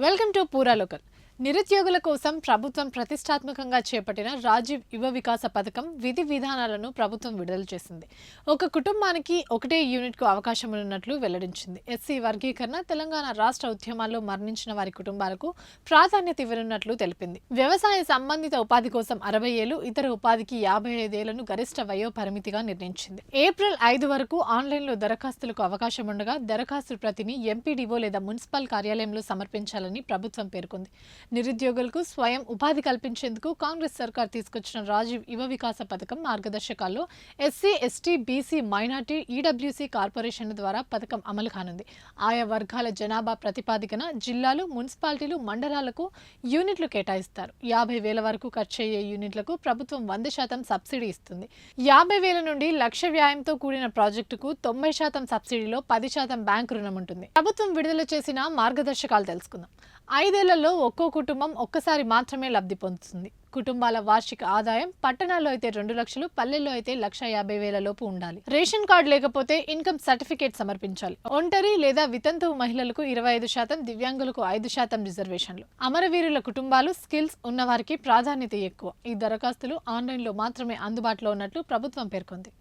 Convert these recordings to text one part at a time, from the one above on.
Welcome to పూరా local. నిరుద్యోగుల కోసం ప్రభుత్వం ప్రతిష్టాత్మకంగా చేపట్టిన రాజీవ్ యువ వికాస పథకం విధి విధానాలను ప్రభుత్వం విడుదల చేసింది. ఒక కుటుంబానికి ఒకటే యూనిట్కు అవకాశం ఉన్నట్లు వెల్లడించింది. ఎస్సీ వర్గీకరణ, తెలంగాణ రాష్ట్ర ఉద్యమాల్లో మరణించిన వారి కుటుంబాలకు ప్రాధాన్యత ఇవ్వనున్నట్లు తెలిపింది. వ్యవసాయ సంబంధిత ఉపాధి కోసం 60 ఏళ్లు, ఇతర ఉపాధికి 55 ఏళ్లను గరిష్ట వయో పరిమితిగా నిర్ణయించింది. ఏప్రిల్ 5 వరకు ఆన్లైన్లో దరఖాస్తులకు అవకాశం ఉండగా దరఖాస్తు ప్రతిని ఎంపీడీఓ లేదా మున్సిపల్ కార్యాలయంలో సమర్పించాలని ప్రభుత్వం పేర్కొంది. నిరుద్యోగులకు స్వయం ఉపాధి కల్పించేందుకు కాంగ్రెస్ సర్కార్ తీసుకొచ్చిన రాజీవ్ యువ వికాస పథకం మార్గదర్శకాల్లో SC, ST, BC, minority, EWC కార్పొరేషన్ల ద్వారా పథకం అమలు కానుంది. ఆయా వర్గాల జనాభా ప్రతిపాదికన జిల్లాలు, మున్సిపాలిటీలు, మండలాలకు యూనిట్లు కేటాయిస్తారు. 50,000 వరకు ఖర్చయ్యే యూనిట్లకు ప్రభుత్వం 100% సబ్సిడీ ఇస్తుంది. 50,000 నుండి 1,00,000 వ్యయంతో కూడిన ప్రాజెక్టుకు 90% సబ్సిడీలో 10% బ్యాంకు రుణం ఉంటుంది. ప్రభుత్వం విడుదల చేసిన మార్గదర్శకాలు తెలుసుకుందాం. 5 ఏళ్లలో ఒక్కో కుటుంబం ఒక్కసారి మాత్రమే లబ్ధి పొందుతుంది. కుటుంబాల వార్షిక ఆదాయం పట్టణాల్లో అయితే 2 లక్షలు, పల్లెల్లో అయితే 1,50,000 లోపు ఉండాలి. రేషన్ కార్డు లేకపోతే ఇన్కమ్ సర్టిఫికేట్ సమర్పించాలి. ఒంటరి లేదా వితంతువు మహిళలకు 25%, దివ్యాంగులకు 5% రిజర్వేషన్లు. అమరవీరుల కుటుంబాలు, స్కిల్స్ ఉన్నవారికి ప్రాధాన్యత ఎక్కువ. ఈ దరఖాస్తులు ఆన్లైన్లో మాత్రమే అందుబాటులో ఉన్నట్లు ప్రభుత్వం పేర్కొంది.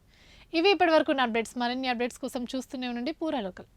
ఇవి ఇప్పటివరకు అప్డేట్స్. మరిన్ని అప్డేట్స్ కోసం చూస్తూనే ఉండండి పూరా లోకల్.